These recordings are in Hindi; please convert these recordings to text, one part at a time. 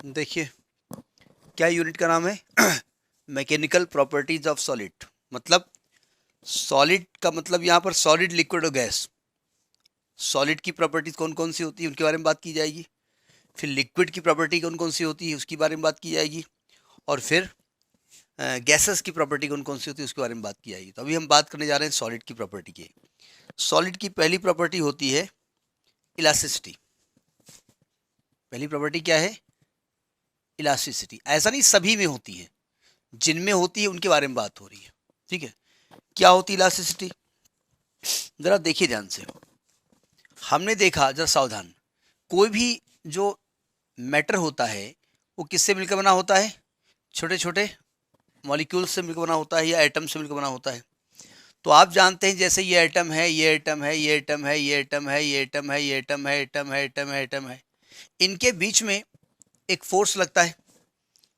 देखिए, क्या यूनिट का नाम है? Mechanical properties of solid. मतलब सॉलिड का मतलब यहाँ पर सॉलिड, लिक्विड और गैस। सॉलिड की प्रॉपर्टीज कौन कौन सी होती है उनके बारे में बात की जाएगी। फिर लिक्विड की प्रॉपर्टी कौन कौन सी होती है उसके बारे में बात की जाएगी। और फिर गैसेस की प्रॉपर्टी कौन कौन सी होती है उसके बारे में बात की जाएगी। तो अभी हम बात करने जा रहे हैं सॉलिड की प्रॉपर्टी की। सॉलिड की पहली प्रॉपर्टी होती है इलास्टिसिटी। पहली प्रॉपर्टी क्या है? इलास्टिसिटी। ऐसा नहीं सभी में होती है, जिनमें होती है उनके बारे में बात हो रही है। ठीक है, क्या होती है इलास्टिसिटी? जरा देखिए ध्यान से। हमने देखा, जरा सावधान, कोई भी जो मैटर होता है वो किससे मिलकर बना होता है? छोटे छोटे मॉलिक्यूल्स से मिलकर बना होता है या एटम से मिलकर बना होता है। तो आप जानते हैं जैसे ये एटम है, ये एटम है, ये एटम है, ये एटम है, ये एटम है, ये एटम है, एटम है, एटम है, एटम है, इनके बीच में एक फोर्स लगता है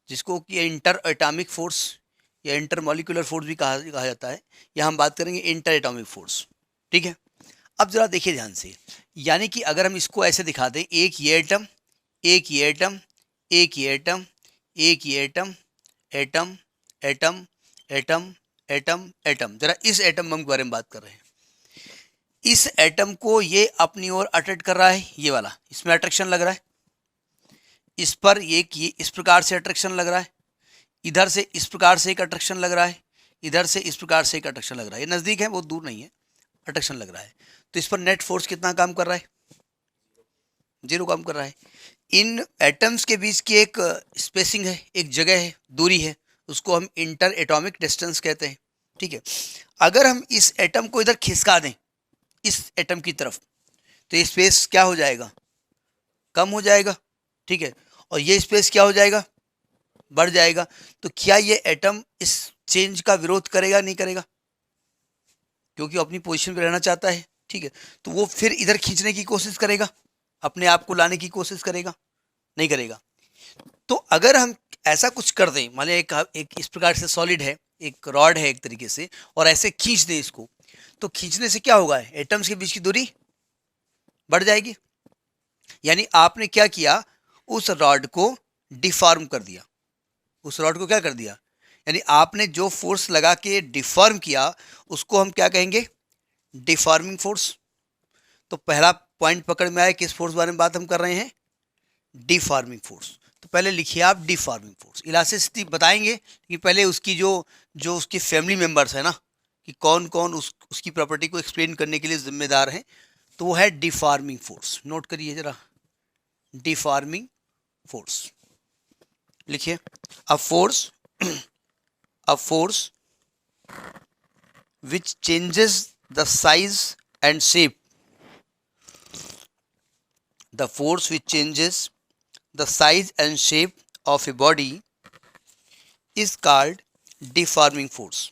जिसको कि इंटर एटॉमिक फोर्स या इंटर मॉलिक्यूलर फोर्स भी कहा जाता है। या हम बात करेंगे इंटर एटॉमिक फोर्स। ठीक है, अब जरा देखिए ध्यान से। यानी कि अगर हम इसको ऐसे दिखा दें, एक ये एटम, एक ये एटम, एक ये एटम, एक ये atom, atom, atom, atom, atom, atom. जरा इस एटम बम के बारे में बात कर रहे हैं। इस एटम को ये अपनी ओर अट्रैक्ट कर रहा है, ये वाला, इसमें अट्रैक्शन लग रहा है। इस पर ये इस प्रकार से अट्रैक्शन लग रहा है। इधर से इस प्रकार से एक अट्रैक्शन लग रहा है। इधर से इस प्रकार से एक अट्रैक्शन लग रहा है। ये नज़दीक है, बहुत दूर नहीं है। अट्रैक्शन लग रहा है। तो इस पर नेट फोर्स कितना काम कर रहा है? जीरो काम कर रहा है। इन एटम्स के बीच की एक स्पेसिंग है, एक जगह है, दूरी है, उसको हम इंटर एटॉमिक डिस्टेंस कहते हैं। ठीक है, अगर हम इस एटम को इधर खिसका दें इस एटम की तरफ, तो ये स्पेस क्या हो जाएगा? कम हो जाएगा। ठीक है, और ये स्पेस क्या हो जाएगा? बढ़ जाएगा। तो क्या ये एटम इस चेंज का विरोध करेगा? नहीं करेगा, क्योंकि वो अपनी पोजीशन पे रहना चाहता है। ठीक है, तो वो फिर इधर खींचने की कोशिश करेगा, अपने आप को लाने की कोशिश करेगा? नहीं करेगा। तो अगर हम ऐसा कुछ कर दें, मान लिया एक इस प्रकार से सॉलिड है, एक रॉड है एक तरीके से, और ऐसे खींच दें इसको, तो खींचने से क्या होगा? एटम्स के बीच की दूरी बढ़ जाएगी। यानी आपने क्या किया? उस रॉड को डिफॉर्म कर दिया। उस रॉड को क्या कर दिया? यानी आपने जो फोर्स लगा के डिफॉर्म किया, उसको हम क्या कहेंगे? Deforming force. तो पहला पॉइंट पकड़ में आया, किस फोर्स बारे में बात हम कर रहे हैं? Deforming force. तो पहले लिखिए आप डिफॉर्मिंग फोर्स। इलास्टिसिटी बताएंगे कि पहले उसकी जो जो उसकी फैमिली मेंबर्स है ना, कि कौन कौन उसकी प्रॉपर्टी को एक्सप्लेन करने के लिए जिम्मेदार हैं। तो वो है डिफॉर्मिंग फोर्स। नोट करिए जरा, डिफॉर्मिंग फोर्स लिखिए। A force a force which changes the size and shape. The force which changes the size and shape of a body is called deforming force.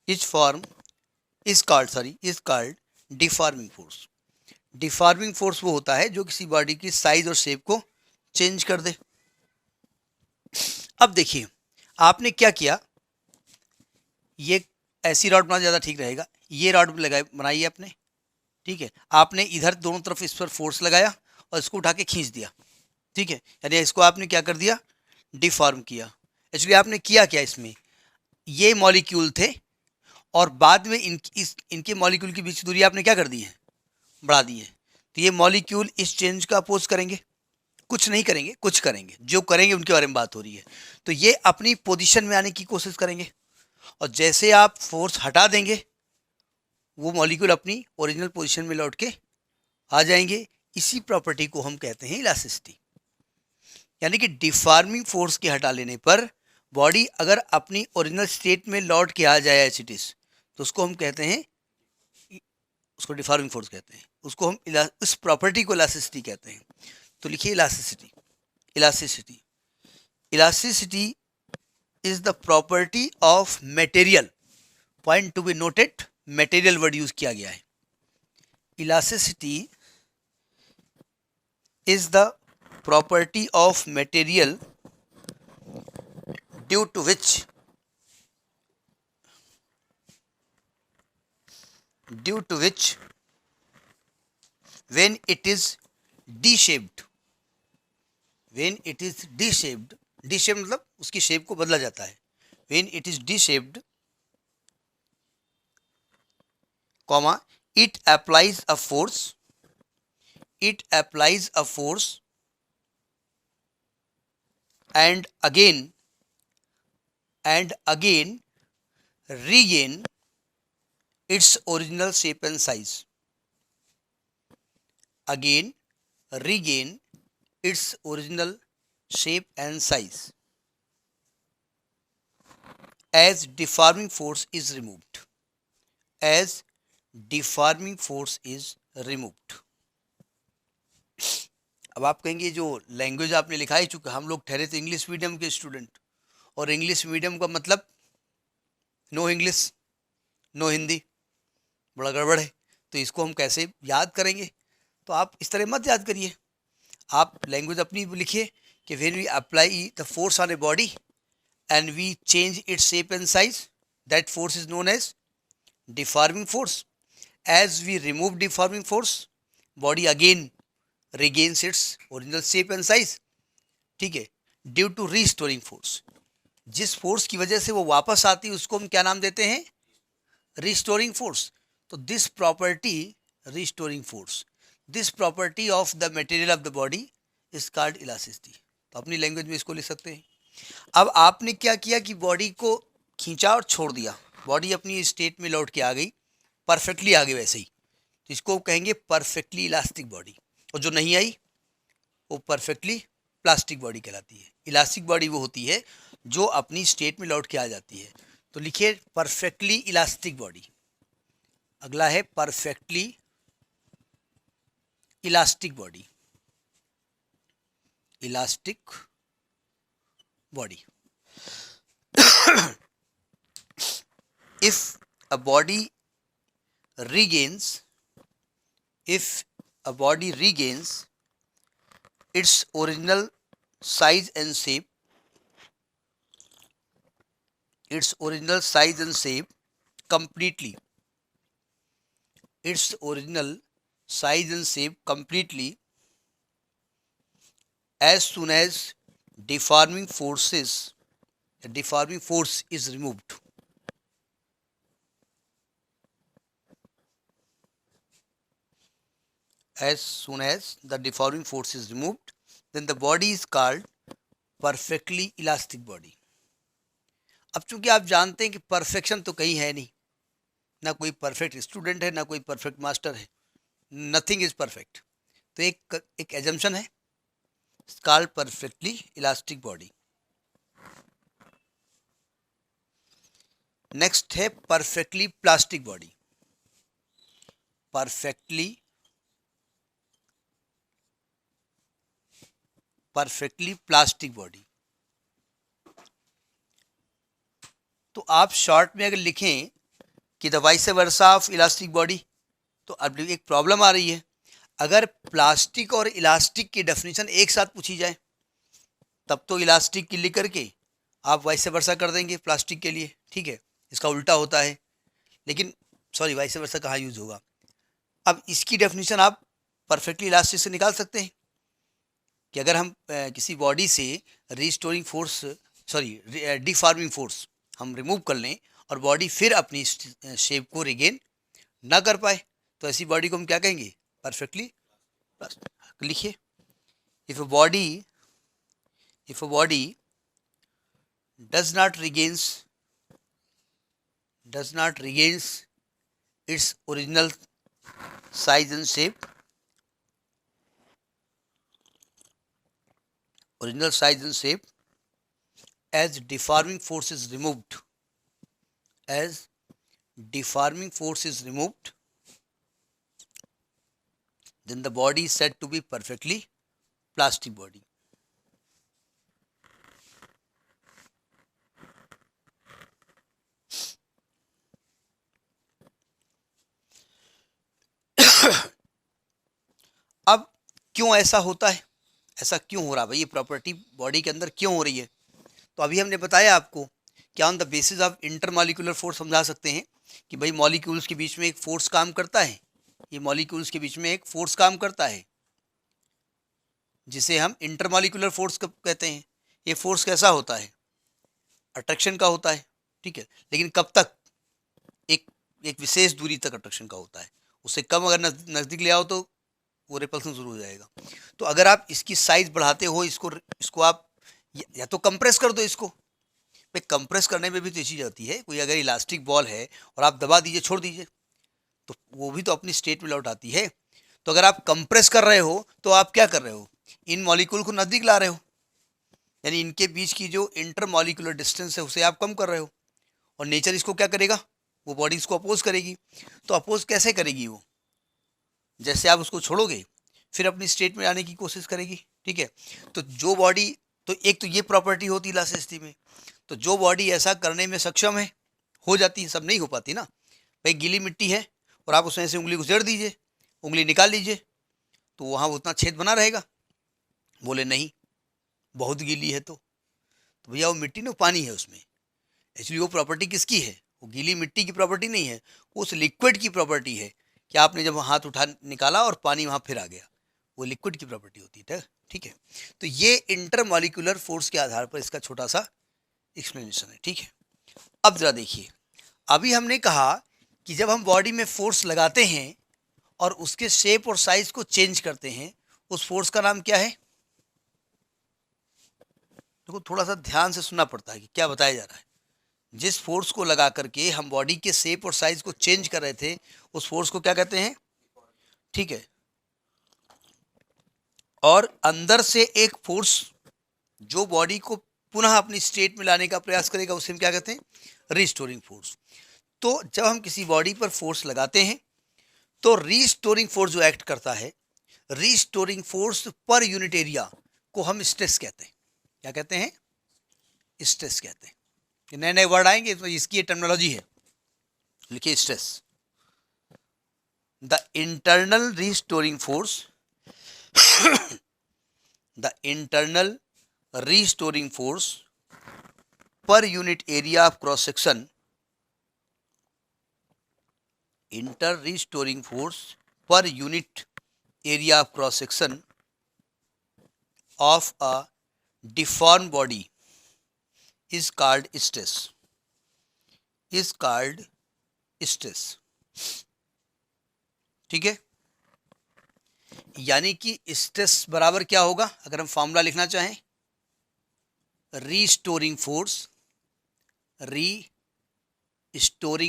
Is called deforming force. Deforming force वो होता है जो किसी बॉडी की साइज और शेप को चेंज कर दे। अब देखिए, आपने क्या किया, ये ऐसी रॉड बनाना ज़्यादा ठीक रहेगा। ये रॉड बनाई आपने। ठीक है, आपने इधर दोनों तरफ इस पर फोर्स लगाया और इसको उठा के खींच दिया। ठीक है, यानी इसको आपने क्या कर दिया? डिफॉर्म किया। एक्चुअली आपने किया क्या इसमें? ये मॉलिक्यूल थे और बाद में इनके मॉलिक्यूल के बीच की दूरी आपने क्या कर दी है? बढ़ा दी है। तो ये मॉलिक्यूल इस चेंज का अपोज करेंगे? कुछ नहीं करेंगे, कुछ करेंगे। जो करेंगे उनके बारे में बात हो रही है। तो ये अपनी पोजीशन में आने की कोशिश करेंगे, और जैसे आप फोर्स हटा देंगे, वो मॉलिक्यूल अपनी ओरिजिनल पोजीशन में लौट के आ जाएंगे। इसी प्रॉपर्टी को हम कहते हैं इलास्टिसिटी। यानी कि डिफॉर्मिंग फोर्स के हटा लेने पर बॉडी अगर अपनी ओरिजिनल स्टेट में लौट के आ जाए एज इट इज, तो उसको हम कहते हैं, उसको डिफॉर्मिंग फोर्स कहते हैं। उसको हम उस प्रॉपर्टी को इलास्टिसिटी कहते हैं। तो लिखिए elasticity. Elasticity elasticity is the property of material. Point to be noted, material word use किया गया है। Elasticity is the property of material due to which when it is D-shaped, when it is D shaped, D shape मतलब उसकी शेप को बदला जाता है, when it is D shaped, comma, it applies a force, it applies a force and again regain its original shape and size, again regain its original shape and size as deforming force is removed, as deforming force is removed. अब आप कहेंगे जो लैंग्वेज आपने लिखा है, चूंकि हम लोग ठहरे थे इंग्लिश मीडियम के स्टूडेंट, और इंग्लिश मीडियम का मतलब नो इंग्लिश नो हिंदी, बड़ा गड़बड़ है, तो इसको हम कैसे याद करेंगे? तो आप इस तरह मत याद करिए, आप लैंग्वेज अपनी लिखिए कि when we apply the force on a body and we change its shape and size, that force is known as deforming force. As we remove deforming force, body again regains its original shape and size. ठीक है, ड्यू टू रिस्टोरिंग फोर्स, जिस फोर्स की वजह से वो वापस आती है उसको हम क्या नाम देते हैं? Restoring force. तो this property, restoring force, this property of the material of the body is called elasticity. तो अपनी लैंग्वेज में इसको लिख सकते हैं. अब आपने क्या किया कि बॉडी को खींचा और छोड़ दिया, बॉडी अपनी स्टेट में लौट के आ गई, परफेक्टली आ गई वैसे ही, तो इसको कहेंगे परफेक्टली इलास्टिक बॉडी. और जो नहीं आई वो परफेक्टली प्लास्टिक बॉडी कहलाती है. इलास्टिक बॉडी वो होती है जो अपनी स्टेट में लौट के आ जाती है. तो लिखिए परफेक्टली इलास्टिक बॉडी. अगला है perfectly elastic body. Elastic body. If a body regains, if a body regains its original size and shape, its original size and shape completely, its original size and shape completely, as soon as deforming force is removed, as soon as the deforming force is removed, then the body is called perfectly elastic body. अब चूंकि आप जानते हैं कि परफेक्शन तो कहीं है नहीं, ना कोई परफेक्ट स्टूडेंट है ना कोई परफेक्ट मास्टर है, नथिंग इज परफेक्ट, तो एक एजम्पशन है, called perfectly elastic body. Next है perfectly plastic body. Perfectly plastic body. तो आप शॉर्ट में अगर लिखें कि the vice versa of elastic body, तो अब एक प्रॉब्लम आ रही है. अगर प्लास्टिक और इलास्टिक की डेफिनेशन एक साथ पूछी जाए तब तो इलास्टिक की लिख करके आप वाइस वर्सा कर देंगे प्लास्टिक के लिए, ठीक है, इसका उल्टा होता है. लेकिन सॉरी, वाइस वर्सा कहाँ यूज होगा. अब इसकी डेफिनेशन आप परफेक्टली इलास्टिक से निकाल सकते हैं कि अगर हम किसी बॉडी से restoring force, sorry deforming force हम रिमूव कर लें और बॉडी फिर अपनी शेप को रिगेन ना कर पाए, तो ऐसी बॉडी को हम क्या कहेंगे? परफेक्टली. लिखिए, if a body does not regains its original size and shape, as deforming force is removed, then the body is said to be perfectly plastic body. अब क्यों ऐसा होता है, ऐसा क्यों हो रहा है भाई, ये प्रॉपर्टी बॉडी के अंदर क्यों हो रही है? तो अभी हमने बताया आपको क्या on the basis of intermolecular force समझा सकते हैं कि भाई मॉलिक्यूल्स के बीच में एक फोर्स काम करता है, ये मॉलिक्यूल्स के बीच में एक फोर्स काम करता है जिसे हम इंटरमॉलिक्यूलर फोर्स कहते हैं। ये फोर्स कैसा होता है? अट्रैक्शन का होता है, ठीक है, लेकिन कब तक? एक एक विशेष दूरी तक अट्रैक्शन का होता है। उससे कम अगर नज़दीक ले आओ तो वो रिपल्सन शुरू हो जाएगा। तो अगर आप इसकी साइज बढ़ाते हो, इसको आप या तो कंप्रेस कर दो इसको। भाई कंप्रेस करने में भी तो चीज़ आती है, कोई अगर इलास्टिक बॉल है और आप दबा दीजिए, छोड़ दीजिए, तो वो भी तो अपनी स्टेट में लौट आती है। तो अगर आप कंप्रेस कर रहे हो तो आप क्या कर रहे हो? इन मॉलिक्यूल को नज़दीक ला रहे हो, यानी इनके बीच की जो इंटर मॉलिक्यूलर डिस्टेंस है उसे आप कम कर रहे हो। और नेचर इसको क्या करेगा? वो बॉडी इसको अपोज करेगी। तो अपोज कैसे करेगी वो? जैसे आप उसको छोड़ोगे फिर अपनी स्टेट में आने की कोशिश करेगी, ठीक है। तो जो बॉडी, तो एक तो ये प्रॉपर्टी होती है इलास्टिसिटी में। तो जो बॉडी ऐसा करने में सक्षम है, हो जाती है, सब नहीं हो पाती ना। भाई गीली मिट्टी है और आप उसमें से उंगली गुजर दीजिए, उंगली निकाल लीजिए, तो वहाँ उतना छेद बना रहेगा। बोले नहीं, बहुत गीली है तो भैया वो मिट्टी ना, पानी है उसमें। एक्चुअली वो प्रॉपर्टी किसकी है? वो गीली मिट्टी की प्रॉपर्टी नहीं है, वो उस लिक्विड की प्रॉपर्टी है कि आपने जब हाथ उठा निकाला और पानी वहाँ फिर आ गया, वो लिक्विड की प्रॉपर्टी होती है, ठीक है। तो ये इंटरमॉलिक्यूलर फोर्स के आधार पर इसका छोटा सा एक्सप्लेनेशन है, ठीक है। अब जरा देखिए, अभी हमने कहा कि जब हम बॉडी में फोर्स लगाते हैं और उसके शेप और साइज को चेंज करते हैं, उस फोर्स का नाम क्या है? देखो थोड़ा सा ध्यान से सुनना पड़ता है कि क्या बताया जा रहा है। जिस फोर्स को लगा करके हम बॉडी के शेप और साइज को चेंज कर रहे थे, उस फोर्स को क्या कहते हैं? ठीक है। और अंदर से एक फोर्स जो बॉडी को पुनः अपनी स्टेट में लाने का प्रयास करेगा, उसे हम क्या कहते हैं? Restoring force. तो जब हम किसी बॉडी पर फोर्स लगाते हैं तो रिस्टोरिंग फोर्स जो एक्ट करता है, restoring force per unit area को हम स्ट्रेस कहते हैं। क्या कहते हैं? स्ट्रेस कहते हैं। नए नए वर्ड आएंगे तो इसकी ये टर्मिनोलॉजी है, लिखिए stress. The internal restoring force the internal restoring force per unit area of cross section, inter restoring force per unit area of cross section of a deform body is called stress, is called stress, ठीक है। यानी कि स्ट्रेस बराबर क्या होगा? अगर हम फॉर्मूला लिखना चाहें, restoring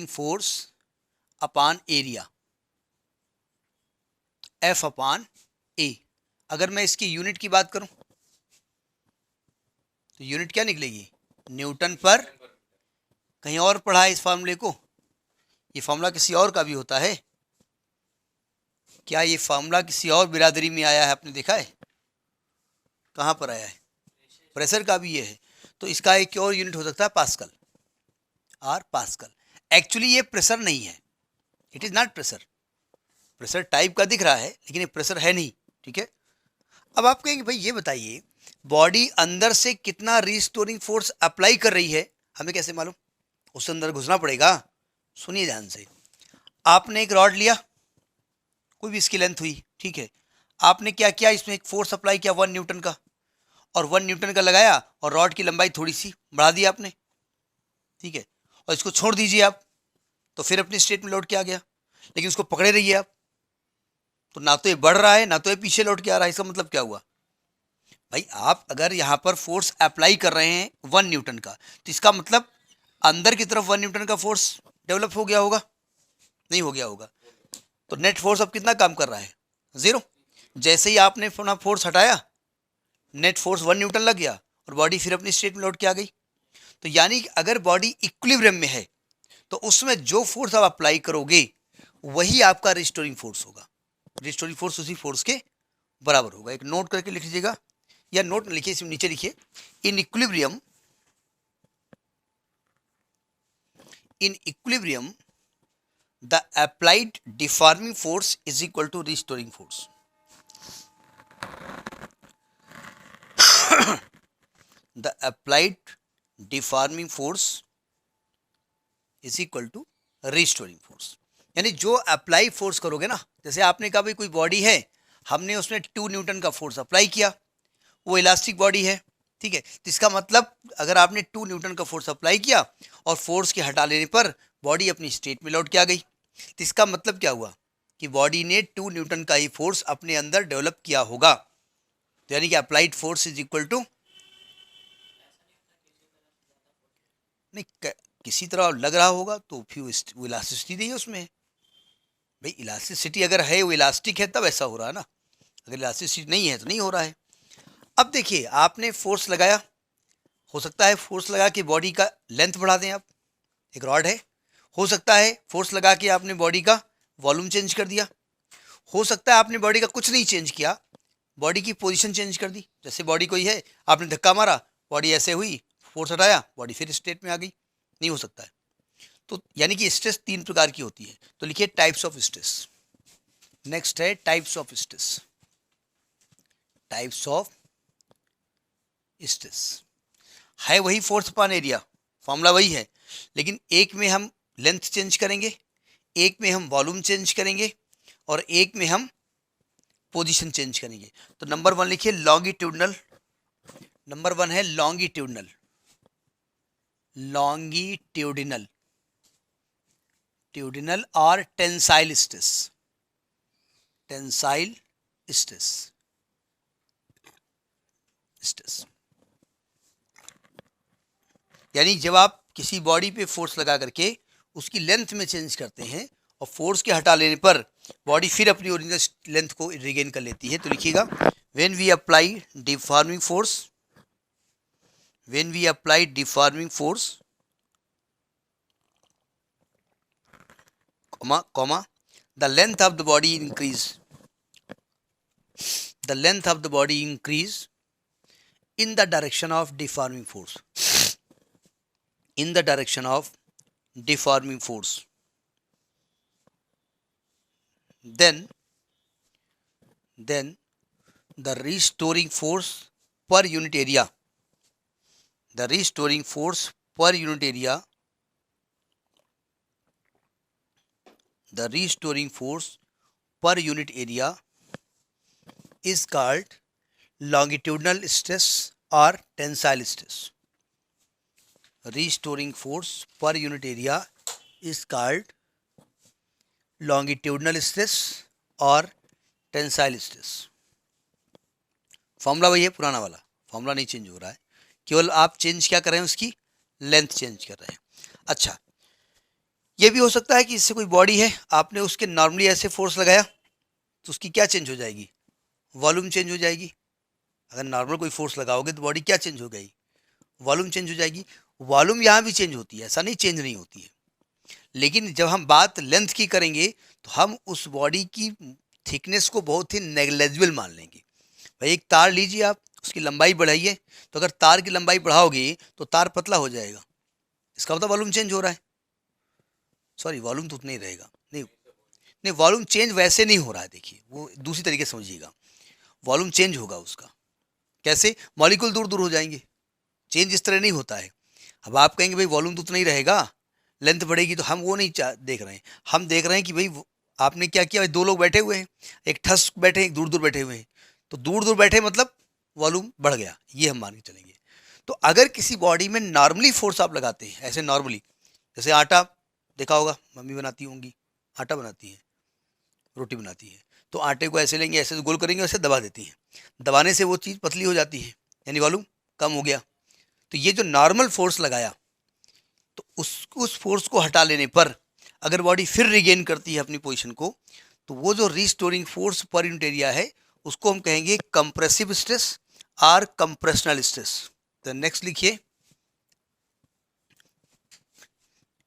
force upon area, F upon A. अगर मैं इसकी यूनिट की बात करूं तो यूनिट क्या निकलेगी? न्यूटन पर। कहीं और पढ़ा है इस फार्मूले को? ये फार्मूला किसी और का भी होता है क्या? ये फार्मूला किसी और बिरादरी में आया है? आपने देखा है? कहाँ पर आया है? प्रेशर का भी ये है। तो इसका एक और यूनिट हो सकता है पास्कल, आर पास्कल। एक्चुअली ये प्रेशर नहीं है, it is not pressure. Pressure type का दिख रहा है लेकिन ये प्रेशर है नहीं, ठीक है। अब आप कहेंगे भाई ये बताइए, बॉडी अंदर से कितना रिस्टोरिंग फोर्स अप्लाई कर रही है, हमें कैसे मालूम? उससे अंदर घुसना पड़ेगा। सुनिए ध्यान से। आपने एक रॉड लिया, कोई भी इसकी लेंथ हुई, ठीक है। आपने क्या किया? इसमें एक फोर्स अप्लाई किया 1 न्यूटन का, और 1 न्यूटन का लगाया और रॉड की लंबाई थोड़ी सी बढ़ा दी आपने, ठीक है। और इसको छोड़ दीजिए आप, तो फिर अपनी स्टेट में लौट के आ गया। लेकिन उसको पकड़े रहिए आप, तो ना तो ये बढ़ रहा है ना तो ये पीछे लौट के आ रहा है। इसका मतलब क्या हुआ? भाई आप अगर यहाँ पर फोर्स अप्लाई कर रहे हैं 1 न्यूटन का, तो इसका मतलब अंदर की तरफ 1 न्यूटन का फोर्स डेवलप हो गया होगा? नहीं हो गया होगा। तो नेट फोर्स अब कितना काम कर रहा है? 0। जैसे ही आपने अपना फोर्स हटाया, नेट फोर्स 1 न्यूटन लग गया और बॉडी फिर अपनी स्टेट में लौट के आ गई। तो यानी कि अगर बॉडी इक्विलिब्रियम में है तो उसमें जो फोर्स आप अप्लाई करोगे वही आपका रिस्टोरिंग फोर्स होगा। रिस्टोरिंग फोर्स उसी फोर्स के बराबर होगा। एक नोट करके लिख लीजिएगा, या नोट लिखिए, इसमें नीचे लिखिए, in equilibrium the applied deforming force is equal to restoring force. The applied deforming force is equal to restoring force. यानी जो अप्लाई फोर्स करोगे ना, जैसे आपने कहा भाई कोई बॉडी है, हमने उसमें 2 न्यूटन का फोर्स अप्लाई किया, वो इलास्टिक बॉडी है, ठीक है। तो इसका मतलब अगर आपने 2 न्यूटन का फोर्स अप्लाई किया और फोर्स के हटा लेने पर बॉडी अपनी स्टेट में लौट के आ गई, तो इसका मतलब क्या हुआ कि बॉडी ने 2 न्यूटन का ही फोर्स अपने अंदर डेवलप किया होगा। तो यानी कि applied force is equal to, नहीं किसी तरह लग रहा होगा तो फिर वो इलास्टिसिटी नहीं है उसमें। भाई इलास्टिसिटी अगर है, वो इलास्टिक है तब ऐसा हो रहा है ना, अगर इलास्टिसिटी नहीं है तो नहीं हो रहा है। अब देखिए आपने फोर्स लगाया, हो सकता है फोर्स लगा के बॉडी का लेंथ बढ़ा दें आप, एक रॉड है। हो सकता है फोर्स लगा के आपने बॉडी का वॉल्यूम चेंज कर दिया। हो सकता है आपने बॉडी का कुछ नहीं चेंज किया, बॉडी की पोजीशन चेंज कर दी। जैसे बॉडी कोई है, आपने धक्का मारा, बॉडी ऐसे हुई, फोर्स हटाया, बॉडी फिर स्टेट में आ गई, नहीं हो सकता है। तो यानी कि स्ट्रेस 3 प्रकार की होती है। तो लिखिए टाइप्स ऑफ स्ट्रेस। नेक्स्ट है types of stress. Types of stress है वही फोर्स अपॉन एरिया, फॉर्मूला वही है, लेकिन एक में हम लेंथ चेंज करेंगे, एक में हम वॉल्यूम चेंज करेंगे और एक में हम पोजीशन चेंज करेंगे। तो नंबर 1 लिखिए लॉन्गिट्यूडनल। नंबर 1 है लॉन्गिट्यूडनल। लॉन्गिट्यूडिनल, ट्यूडिनल और tensile stress. Tensile stress, stress यानी जब आप किसी बॉडी पे फोर्स लगा करके उसकी लेंथ में चेंज करते हैं और फोर्स के हटा लेने पर बॉडी फिर अपनी ओरिजिनल लेंथ को रिगेन कर लेती है। तो लिखिएगा when we apply deforming force, when we apply deforming force comma the length of the body increase, the length of the body increase in the direction of deforming force, in the direction of deforming force, then the restoring force per unit area, the restoring force per unit area, the restoring force per unit area is called longitudinal stress or tensile stress. Restoring force per unit area is called longitudinal stress or tensile stress. Formula वही है, पुराना वाला फॉर्मूला नहीं चेंज हो रहा है, केवल आप चेंज क्या कर रहे हैं, उसकी लेंथ चेंज कर रहे हैं। अच्छा, ये भी हो सकता है कि इससे कोई बॉडी है, आपने उसके नॉर्मली ऐसे फोर्स लगाया तो उसकी क्या चेंज हो जाएगी, वॉल्यूम चेंज हो जाएगी। अगर नॉर्मल कोई फोर्स लगाओगे तो बॉडी क्या चेंज हो गई, वॉल्यूम चेंज हो जाएगी। वॉल्यूम यहाँ भी चेंज होती है, ऐसा नहीं चेंज नहीं होती है, लेकिन जब हम बात लेंथ की करेंगे तो हम उस बॉडी की थिकनेस को बहुत ही नेग्लेजिबल मान लेंगे। भाई एक तार लीजिए आप, उसकी लंबाई बढ़ाइए, तो अगर तार की लंबाई बढ़ाओगे तो तार पतला हो जाएगा, इसका मतलब वॉल्यूम चेंज हो रहा है। सॉरी, वॉल्यूम तो उतना ही रहेगा, नहीं नहीं, वॉल्यूम चेंज वैसे नहीं हो रहा है। देखिए वो दूसरी तरीके से समझिएगा, वॉल्यूम चेंज होगा उसका। कैसे? मॉलिक्यूल दूर दूर हो जाएंगे, चेंज इस तरह नहीं होता है। अब आप कहेंगे भाई वॉल्यूम तो उतना ही रहेगा, लेंथ बढ़ेगी, तो हम वो नहीं देख रहे हैं। हम देख रहे हैं कि भाई आपने क्या किया, भाई 2 लोग बैठे हुए हैं, एक ठस बैठे, एक दूर दूर बैठे हुए हैं, तो दूर दूर बैठे मतलब वॉल्यूम बढ़ गया, ये हम मान के चलेंगे। तो अगर किसी बॉडी में नॉर्मली फोर्स आप लगाते हैं, ऐसे नॉर्मली, जैसे आटा देखा होगा, मम्मी बनाती होंगी, आटा बनाती है, रोटी बनाती है, तो आटे को ऐसे लेंगे, ऐसे गोल करेंगे, ऐसे दबा देती हैं, दबाने से वो चीज़ पतली हो जाती है, यानी वॉल्यूम कम हो गया। तो ये जो नॉर्मल फोर्स लगाया, तो उस फोर्स को हटा लेने पर अगर बॉडी फिर रिगेन करती है अपनी पोजीशन को, तो वो जो restoring force per unit area है उसको हम कहेंगे कंप्रेसिव स्ट्रेस और कंप्रेशनल स्ट्रेस। तो नेक्स्ट लिखिए,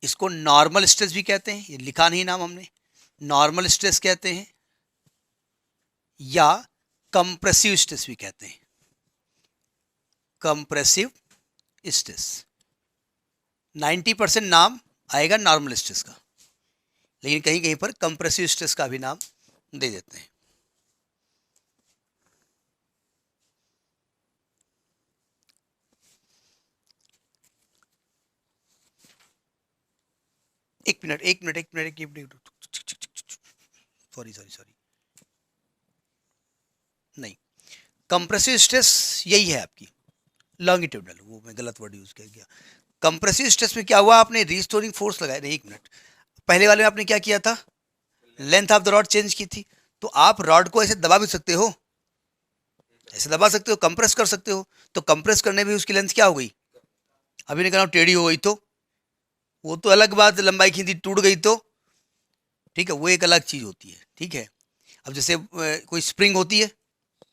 इसको नॉर्मल स्ट्रेस भी कहते हैं, ये लिखा नहीं नाम हमने, नॉर्मल स्ट्रेस कहते हैं या कंप्रेसिव स्ट्रेस भी कहते हैं, कंप्रेसिव स्ट्रेस। 90% नाम आएगा नॉर्मल स्ट्रेस का, लेकिन कहीं कहीं पर कंप्रेसिव स्ट्रेस का भी नाम दे देते हैं। एक मिनट, सॉरी, नहीं, कंप्रेसिव स्ट्रेस यही है आपकी लॉन्गिट्यूडनल, वो मैं गलत वर्ड यूज कर गया। कंप्रेसिव स्ट्रेस में क्या हुआ, आपने रिस्टोरिंग फोर्स लगाया। नहीं, एक मिनट, पहले वाले में आपने क्या किया था, length of the rod change की थी। तो आप रॉड को ऐसे दबा भी सकते हो, ऐसे दबा सकते हो, कंप्रेस कर सकते हो। तो कंप्रेस करने में उसकी लेंथ क्या हो गई, अभी नहीं कहना टेढ़ी हो गई तो वो तो अलग बात, लंबाई खींची टूट गई तो ठीक है, वो एक अलग चीज होती है। ठीक है, अब जैसे कोई स्प्रिंग होती है,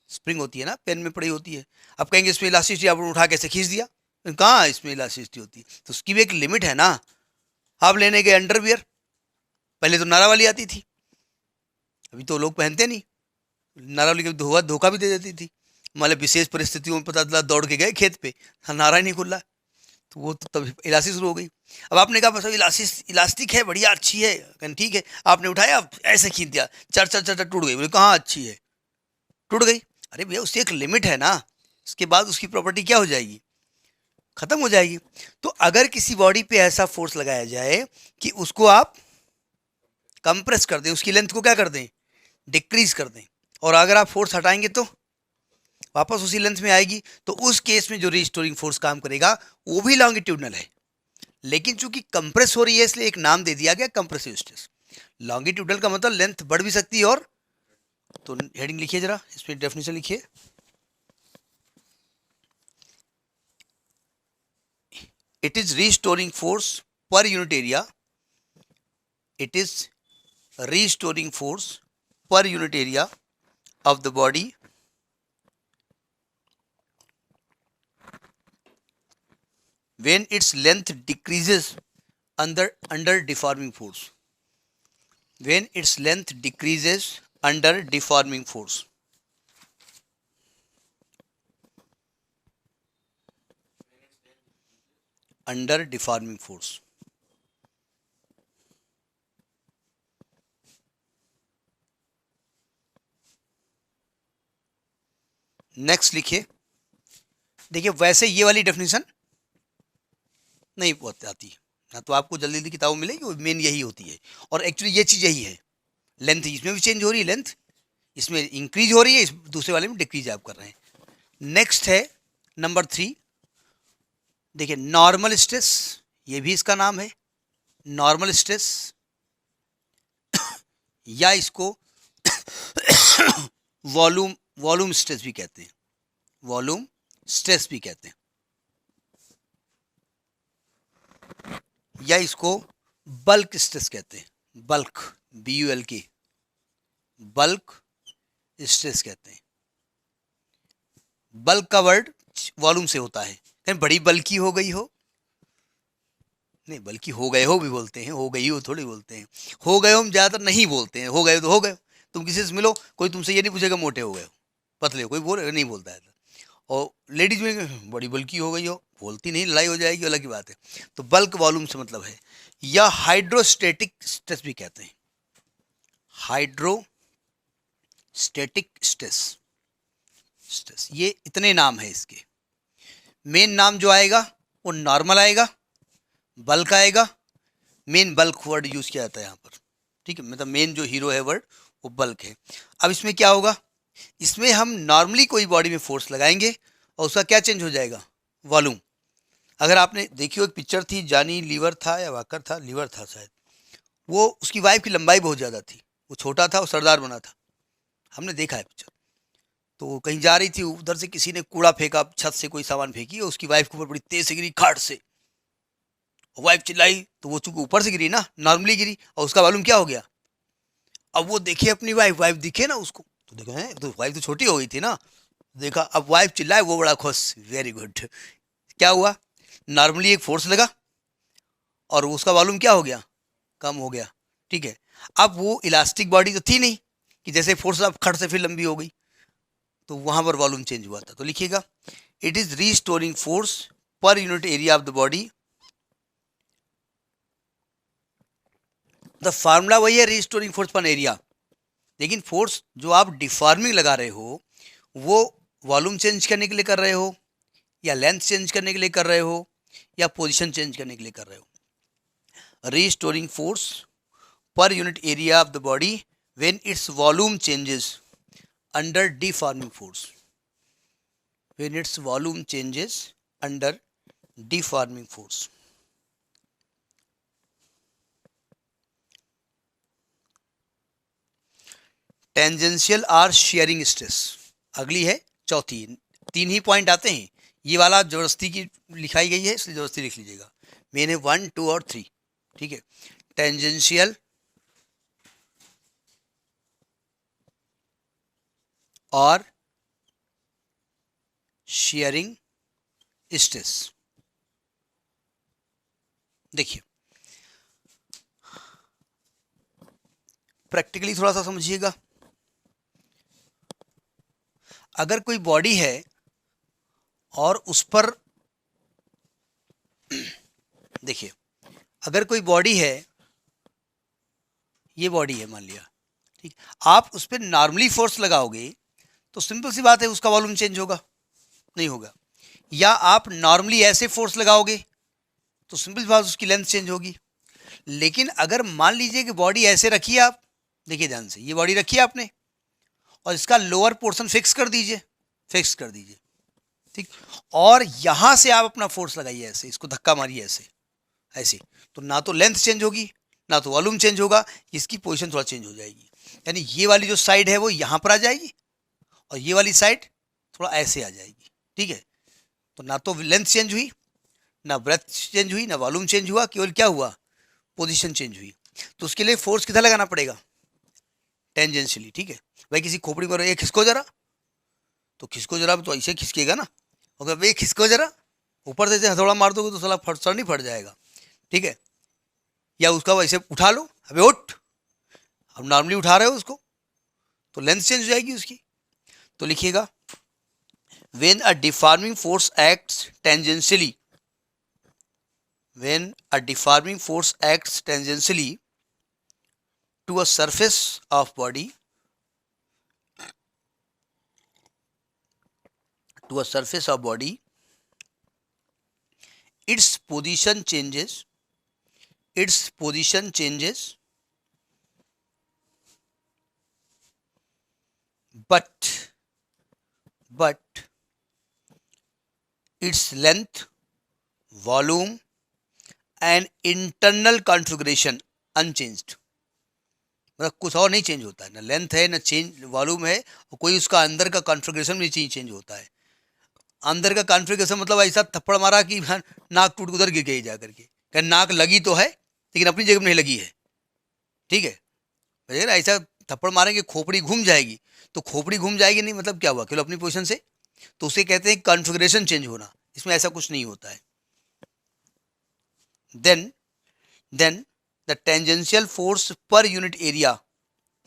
स्प्रिंग होती है ना, पेन में पड़ी होती है। आप कहेंगे इसमें इलास्टिसिटी, आपने उठा के ऐसे खींच दिया, कहाँ इसमें इलास्टिसिटी होती है, तो उसकी भी एक लिमिट है ना। आप लेने गए अंडरवियर, पहले तो नारा वाली आती थी, अभी तो लोग पहनते नहीं, नारा वाली कभी धोखा भी दे देती थी। मतलब विशेष परिस्थितियों में पता चला दौड़ के गए खेत पे, हाँ नारा ही नहीं खुल रहा, तो वो तो तब इलास्टिक शुरू हो गई। अब आपने कहा बस इलास्टिक है, बढ़िया अच्छी है, कहने ठीक है, आपने उठाया ऐसे खींच दिया, चर चर चर टूट गई, बोले कहाँ अच्छी है, टूट गई। अरे भैया उसकी एक लिमिट है ना, इसके बाद उसकी प्रॉपर्टी क्या हो जाएगी, खत्म हो जाएगी। तो अगर किसी बॉडी पे ऐसा फोर्स लगाया जाए कि उसको आप कंप्रेस कर दें, उसकी लेंथ को क्या कर दें, डिक्रीज कर दें, और अगर आप फोर्स हटाएंगे तो वापस उसी लेंथ में आएगी, तो उस केस में जो रिस्टोरिंग फोर्स काम करेगा वो भी लॉन्गिट्यूडनल है, लेकिन चूंकि कंप्रेस हो रही है इसलिए एक नाम दे दिया गया कंप्रेसिव स्ट्रेस। लॉन्गिट्यूडनल का मतलब लेंथ बढ़ भी सकती है और, तो हेडिंग लिखिए जरा, इसमें डेफिनेशन लिखिए। It is restoring force per unit area, it is restoring force per unit area of the body when its length decreases under deforming force, when its length decreases under deforming force। under deforming force, next लिखिए। देखिए वैसे ये वाली डेफिनेशन नहीं बहुत आती है ना, तो आपको जल्दी जल्दी किताबों में मिलेगी, मेन यही होती है, और एक्चुअली ये चीज़ यही है। लेंथ इसमें भी चेंज हो रही है, लेंथ इसमें इंक्रीज हो रही है, इस दूसरे वाले में डिक्रीज आप कर रहे हैं। नेक्स्ट है नंबर 3, देखिए नॉर्मल स्ट्रेस, ये भी इसका नाम है नॉर्मल स्ट्रेस, या इसको वॉल्यूम स्ट्रेस भी कहते हैं, वॉल्यूम स्ट्रेस भी कहते हैं, या इसको बल्क स्ट्रेस कहते हैं, बल्क BULK, बल्क स्ट्रेस कहते हैं। बल्क का वर्ड वॉल्यूम से होता है, कहीं बड़ी बल्की हो गई हो, नहीं बल्कि हो गए हो भी बोलते हैं, हो गई हो थोड़ी बोलते हैं, हो गए हो हम ज़्यादातर नहीं बोलते हैं, हो गए तो हो गए। तुम किसी से मिलो, कोई तुमसे ये नहीं पूछेगा मोटे हो गए हो, पतले हो, कोई बोले नहीं बोलता है। और लेडीज में बड़ी बल्कि हो गई हो, बोलती नहीं, लड़ाई हो जाएगी, अलग की बात है। तो बल्क वॉल्यूम से मतलब है, या हाइड्रोस्टेटिक स्ट्रेस भी कहते हैं, हाइड्रोस्टेटिक स्ट्रेस, ये इतने नाम है इसके। मेन नाम जो आएगा वो नॉर्मल आएगा, बल्क आएगा, मेन बल्क वर्ड यूज किया जाता है यहाँ पर, ठीक है, मतलब मेन जो हीरो है वर्ड वो बल्क है। अब इसमें क्या होगा, इसमें हम नॉर्मली कोई बॉडी में फोर्स लगाएंगे और उसका क्या चेंज हो जाएगा, वॉल्यूम। अगर आपने देखी हो एक पिक्चर थी, जानी लीवर था या वाकर था, लीवर था शायद, वो उसकी वाइफ की लंबाई बहुत ज़्यादा थी, वो छोटा था और सरदार बना था, हमने देखा है पिक्चर। तो वो कहीं जा रही थी, उधर से किसी ने कूड़ा फेंका, छत से कोई सामान फेंकी और उसकी वाइफ के ऊपर बड़ी तेज से गिरी, खाट से, वाइफ चिल्लाई, तो वो चूंकि ऊपर से गिरी ना, नॉर्मली गिरी, और उसका वॉल्यूम क्या हो गया। अब वो देखे अपनी वाइफ दिखे ना उसको, तो देखा है तो वाइफ तो छोटी हो गई थी ना, देखा, अब वाइफ चिल्लाए, वो बड़ा खुश, वेरी गुड। क्या हुआ, नॉर्मली एक फोर्स लगा और उसका वॉल्यूम क्या हो गया, कम हो गया, ठीक है। अब वो इलास्टिक बॉडी तो थी नहीं कि जैसे फोर्स अब खट से फिर लंबी हो गई, तो वहां पर वॉल्यूम चेंज हुआ था। तो लिखिएगा, it is restoring force per unit area of the body, the formula वही है, रीस्टोरिंग फोर्स पर एरिया, लेकिन फोर्स जो आप डिफॉर्मिंग लगा रहे हो वो वॉल्यूम चेंज करने के लिए कर रहे हो, या लेंथ चेंज करने के लिए कर रहे हो, या पोजीशन चेंज करने के लिए कर रहे हो। Restoring force per unit area of the body when its volume changes under deforming force, when its volume changes under deforming force. Tangential or shearing stress. अगली है चौथी। तीन ही पॉइंट आते हैं, ये वाला जबरदस्ती की लिखाई गई है इसलिए जबरदस्ती लिख लीजिएगा। मेन है 1, 2 और 3, ठीक है। टेंजेंशियल और शेयरिंग स्ट्रेस। देखिए प्रैक्टिकली थोड़ा सा समझिएगा। अगर कोई बॉडी है और उस पर देखिए, अगर कोई बॉडी है, ये बॉडी है मान लिया, ठीक, आप उस पर नॉर्मली फोर्स लगाओगे तो सिंपल सी बात है उसका वॉल्यूम चेंज होगा, नहीं होगा। या आप नॉर्मली ऐसे फोर्स लगाओगे तो सिंपल सी बात उसकी लेंथ चेंज होगी। लेकिन अगर मान लीजिए कि बॉडी ऐसे रखी है, आप देखिए ध्यान से, ये बॉडी रखी है आपने और इसका लोअर पोर्शन फिक्स कर दीजिए, ठीक, और यहां से आप अपना फोर्स लगाइए ऐसे, इसको धक्का मारिए ऐसे ऐसे, तो ना तो लेंथ चेंज होगी ना तो वॉल्यूम चेंज होगा, इसकी पोजीशन थोड़ा चेंज हो जाएगी। यानी ये वाली जो साइड है वो यहां पर आ जाएगी और ये वाली साइड थोड़ा ऐसे आ जाएगी, ठीक है। तो ना तो लेंथ चेंज हुई, ना ब्रेथ चेंज हुई, ना वॉल्यूम चेंज हुआ, केवल क्या हुआ, पोजीशन चेंज हुई। तो उसके लिए फोर्स किधर लगाना पड़ेगा, टेंजेंशियली, ठीक है। भाई किसी खोपड़ी पर एक खिसको जरा, तो खिसको जरा तो ऐसे खिसकेगा ना, अगर भाई खिसको जरा ऊपर से हथौड़ा मार दोगे तो साला सर नहीं फट जाएगा, ठीक है। या उसका वैसे उठा लो, अबे उठ, अब नॉर्मली उठा रहे हो उसको तो लेंथ चेंज हो जाएगी उसकी। तो लिखिएगा, when a deforming force acts tangentially, when a deforming force acts tangentially to a surface of body, to a surface of body, its position changes, its position changes, but its length, volume and internal configuration unchanged। मतलब कुछ और नहीं चेंज होता है, ना लेंथ है ना चेंज वॉल्यूम है, और कोई उसका अंदर का कॉन्फ़िगरेशन भी चेंज होता है। अंदर का कॉन्फ़िगरेशन मतलब ऐसा थप्पड़ मारा कि नाक टूट उधर गिर गई जा करके, क्या नाक लगी तो है लेकिन अपनी जगह में नहीं लगी है, ठीक है। ऐसा थप्पड़ मारेंगे खोपड़ी घूम जाएगी, तो खोपड़ी घूम जाएगी नहीं मतलब क्या हुआ, केवल अपनी पोजीशन से, तो उसे कहते हैं कॉन्फ़िगरेशन चेंज होना। इसमें ऐसा कुछ नहीं होता है। then the tangential force per unit area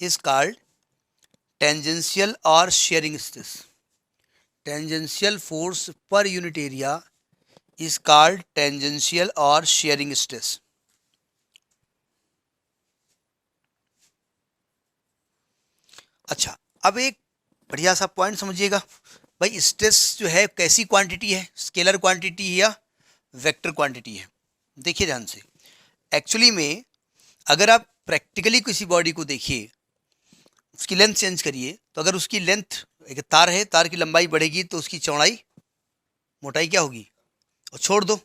is called tangential or shearing stress। tangential force per unit area is called tangential or shearing stress। अच्छा, अब एक बढ़िया सा पॉइंट समझिएगा भाई, स्ट्रेस जो है कैसी क्वांटिटी है, स्केलर क्वांटिटी है या वेक्टर क्वांटिटी है। देखिए ध्यान से, एक्चुअली में अगर आप प्रैक्टिकली किसी बॉडी को देखिए, उसकी लेंथ चेंज करिए, तो अगर उसकी लेंथ, एक तार है, तार की लंबाई बढ़ेगी तो उसकी चौड़ाई मोटाई क्या होगी, और छोड़ दो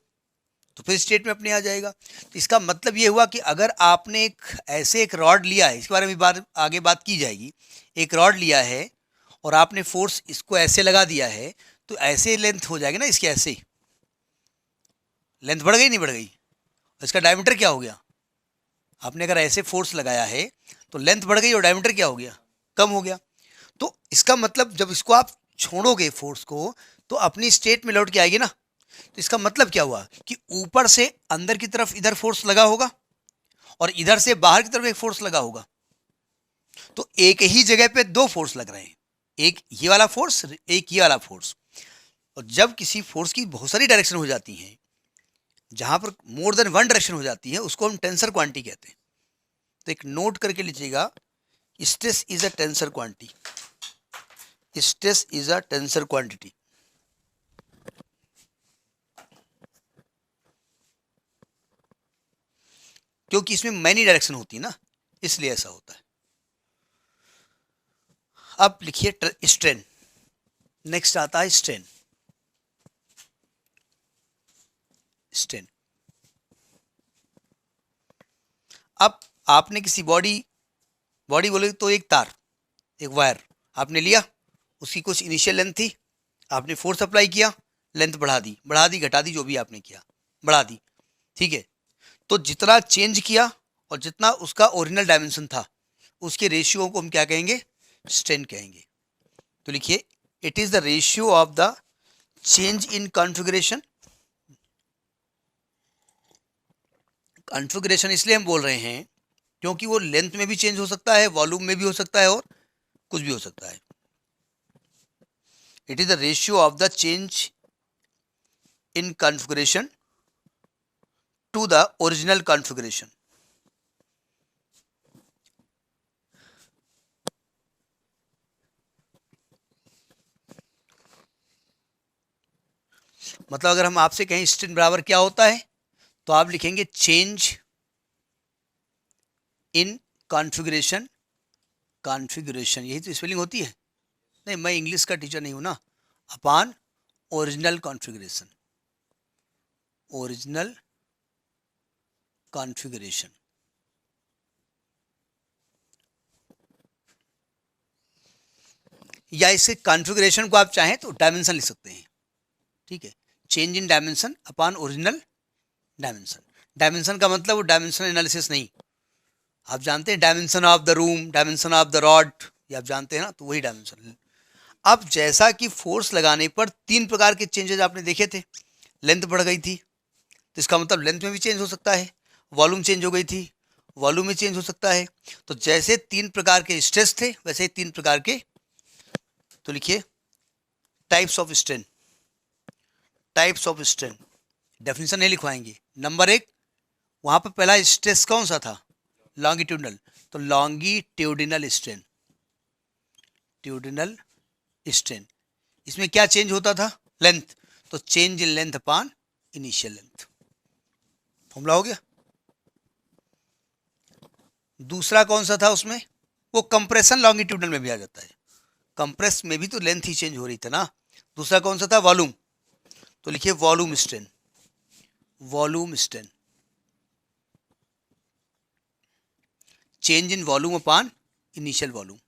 तो फिर स्टेट में अपने आ जाएगा। तो इसका मतलब ये हुआ कि अगर आपने एक रॉड लिया है, इसके बारे में आगे बात की जाएगी, एक रॉड लिया है और आपने फोर्स इसको ऐसे लगा दिया है, तो ऐसे लेंथ हो जाएगी ना इसकी, ऐसे लेंथ बढ़ गई नहीं बढ़ गई, इसका डायमीटर क्या हो गया, आपने अगर ऐसे फोर्स लगाया है तो लेंथ बढ़ गई और डायमीटर क्या हो गया, कम हो गया। तो इसका मतलब जब इसको आप छोड़ोगे फोर्स को तो अपनी स्टेट में लौट के आएगी ना। तो इसका मतलब क्या हुआ कि ऊपर से अंदर की तरफ इधर फोर्स लगा होगा और इधर से बाहर की तरफ एक फोर्स लगा होगा, तो एक ही जगह पे दो फोर्स लग रहे हैं, एक ये वाला फोर्स, एक ये वाला फोर्स। और जब किसी फोर्स की बहुत सारी डायरेक्शन हो जाती हैं, जहां पर मोर देन वन डायरेक्शन हो जाती है, उसको हम टेंसर क्वांटिटी कहते हैं। तो एक नोट करके लीजिएगा, stress is a tensor quantity, stress is a tensor quantity. क्योंकि इसमें मैनी डायरेक्शन होती है ना, इसलिए ऐसा होता है। अब लिखिए स्ट्रेन, नेक्स्ट आता है स्ट्रेन। स्ट्रेन। अब आपने किसी बॉडी बोले तो एक तार, एक वायर आपने लिया, उसकी कुछ इनिशियल लेंथ थी, आपने फोर्स अप्लाई किया, लेंथ बढ़ा दी घटा दी, जो भी आपने किया बढ़ा दी, ठीक है। तो जितना चेंज किया और जितना उसका ओरिजिनल डायमेंशन था, उसके रेशियो को हम क्या कहेंगे? स्ट्रेन कहेंगे। तो लिखिए, it is the ratio of the change in configuration. Configuration इसलिए हम बोल रहे हैं क्योंकि वो लेंथ में भी चेंज हो सकता है, वॉल्यूम में भी हो सकता है, और कुछ भी हो सकता है। It is the ratio of the change in configuration to the original configuration. मतलब अगर हम आपसे कहें स्ट्रेन बराबर क्या होता है, तो आप लिखेंगे चेंज इन कॉन्फ़िगरेशन। कॉन्फ़िगरेशन यही तो स्पेलिंग होती है। नहीं, मैं इंग्लिश का टीचर नहीं हूं ना। Upon original configuration, original configuration. या इसे कॉन्फ़िगरेशन को आप चाहें तो डायमेंशन लिख सकते हैं, ठीक है। Change in dimension upon original dimension. Dimension का मतलब वो डायमेंशन एनालिसिस नहीं, आप जानते हैं dimension of the room, dimension of the rod, ये आप जानते हैं ना, तो वही डायमेंशन। अब जैसा कि फोर्स लगाने पर 3 प्रकार के चेंजेस आपने देखे थे, लेंथ बढ़ गई थी, तो इसका मतलब लेंथ में भी चेंज हो सकता है, वॉल्यूम चेंज हो गई थी, वॉल्यूम में चेंज हो सकता है। तो जैसे 3 प्रकार के स्ट्रेस थे, वैसे ही 3 प्रकार के, तो लिखिए types of strain. Types of strain definition नहीं लिखवाएंगे। नंबर 1, वहां पर पहला स्ट्रेस कौन सा था? लॉन्गिट्यूडनल, तो लॉन्गिट्यूडिनल स्ट्रेन। ट्यूडिनल स्ट्रेन, इसमें क्या चेंज होता था? लेंथ, तो change in length upon initial length. Formula हो गया। दूसरा कौन सा था उसमें? वो कंप्रेशन लॉन्गिट्यूडनल में भी आ जाता है, कंप्रेस में भी तो लेंथ ही चेंज हो रही थी ना। दूसरा कौन सा था? वॉल्यूम, तो लिखिए volume strain. Volume strain, change in volume upon initial volume.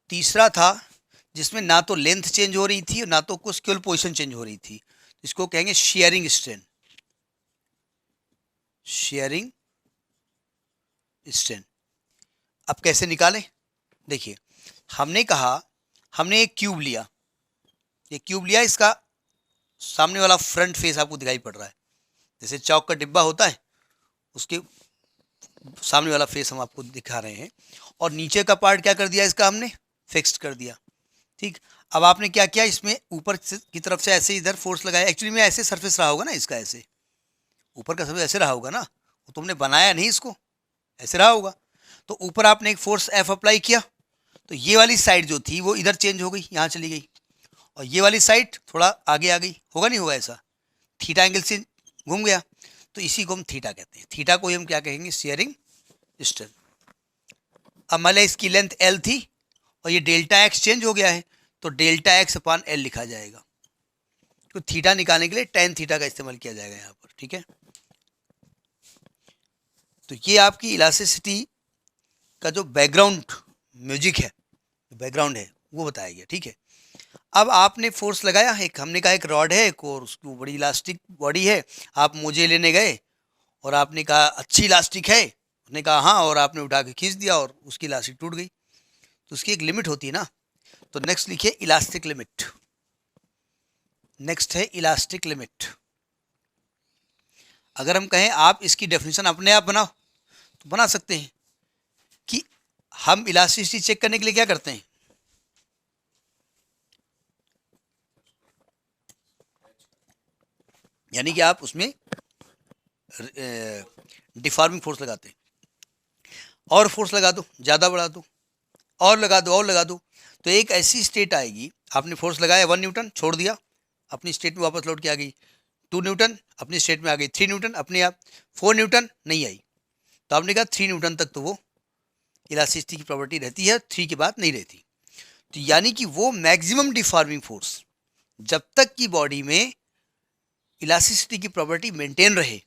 तीसरा था जिसमें ना तो लेंथ चेंज हो रही थी और ना तो कुछ केवल पोजीशन चेंज हो रही थी, इसको कहेंगे शेयरिंग स्ट्रेन। Sharing strain. अब कैसे निकालें? देखिए, हमने कहा, हमने एक क्यूब लिया, ये क्यूब लिया, इसका सामने वाला फ्रंट फेस आपको दिखाई पड़ रहा है, जैसे चौक का डिब्बा होता है, उसके सामने वाला फेस हम आपको दिखा रहे हैं। और नीचे का पार्ट क्या कर दिया? इसका हमने फिक्स्ड कर दिया, ठीक। अब आपने क्या किया? इसमें ऊपर की तरफ से ऐसे इधर फोर्स लगाया। एक्चुअली में ऐसे सरफेस रहा होगा ना इसका, ऐसे ऊपर का सरफेस ऐसे रहा होगा ना, वो तुमने बनाया नहीं इसको, ऐसे रहा होगा। तो ऊपर आपने एक फोर्स एफ अप्लाई किया, तो ये वाली साइड जो थी वो इधर चेंज हो गई, यहाँ चली गई, और ये वाली साइड थोड़ा आगे आ गई। होगा नहीं होगा ऐसा? थीटा एंगल से घूम गया, तो इसी को हम थीटा कहते हैं। थीटा को हम क्या कहेंगे? Sharing strain. अब मान लिया इसकी लेंथ एल थी और ये डेल्टा एक्स चेंज हो गया है, तो डेल्टा एक्स अपॉन एल लिखा जाएगा। तो थीटा निकालने के लिए टेन थीटा का इस्तेमाल किया जाएगा यहाँ पर, ठीक है। तो ये आपकी इलास्टिसिटी का जो बैकग्राउंड म्यूजिक है, बैकग्राउंड है, वो बताया गया, ठीक है। अब आपने फोर्स लगाया, एक हमने कहा एक रॉड है एक, और उसकी बड़ी इलास्टिक बॉडी है। आप मोजे लेने गए और आपने कहा अच्छी इलास्टिक है, उसने कहा हाँ, और आपने उठा के खींच दिया और उसकी इलास्टिक टूट गई। तो उसकी एक लिमिट होती है ना। तो नेक्स्ट लिखिए इलास्टिक लिमिट। नेक्स्ट है इलास्टिक लिमिट। अगर हम कहें आप इसकी डेफिनेशन अपने आप बनाओ, तो बना सकते हैं कि हम इलास्टिसिटी चेक करने के लिए क्या करते हैं? यानी कि आप उसमें डिफॉर्मिंग फोर्स लगाते हैं, और फोर्स लगा दो, ज़्यादा बढ़ा दो, और लगा दो, और लगा दो, तो एक ऐसी स्टेट आएगी, आपने फोर्स लगाया 1 न्यूटन, छोड़ दिया, अपनी स्टेट में वापस लौट के आ गई। 2 न्यूटन, अपनी स्टेट में आ गई। 3 न्यूटन अपने आप। 4 न्यूटन नहीं आई, तो आपने कहा 3 न्यूटन तक तो वो इलास्टिसिटी की प्रॉपर्टी रहती है, 3 के बाद नहीं रहती। तो यानी कि वो मैक्सिमम डिफॉर्मिंग फोर्स जब तक कि बॉडी में इलास्टिसिटी की प्रॉपर्टी मेंटेन रहे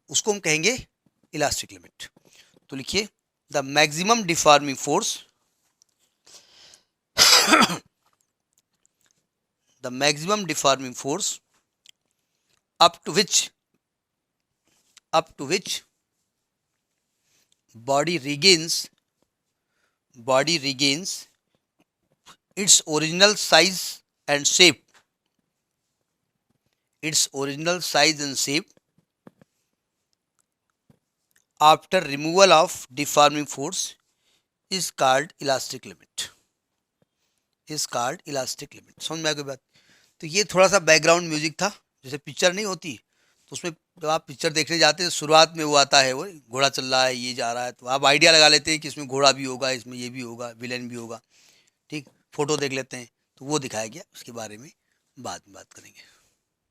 उसको हम कहेंगे इलास्टिक लिमिट। तो लिखिए the maximum deforming force the maximum deforming force up to which body regains its original size and shape after removal of deforming force is called elastic limit। समझ में आ गई बात? तो ये थोड़ा सा बैकग्राउंड म्यूजिक था, जैसे पिक्चर नहीं होती तो उसमें जब आप पिक्चर देखने जाते हैं शुरुआत में वो आता है, वो घोड़ा चल रहा है, ये जा रहा है, तो आप आइडिया लगा लेते हैं कि इसमें घोड़ा भी होगा, इसमें ये भी होगा, विलेन भी होगा। ठीक, फोटो देख लेते हैं तो वो दिखाया गया, उसके बारे में बाद में बात करेंगे।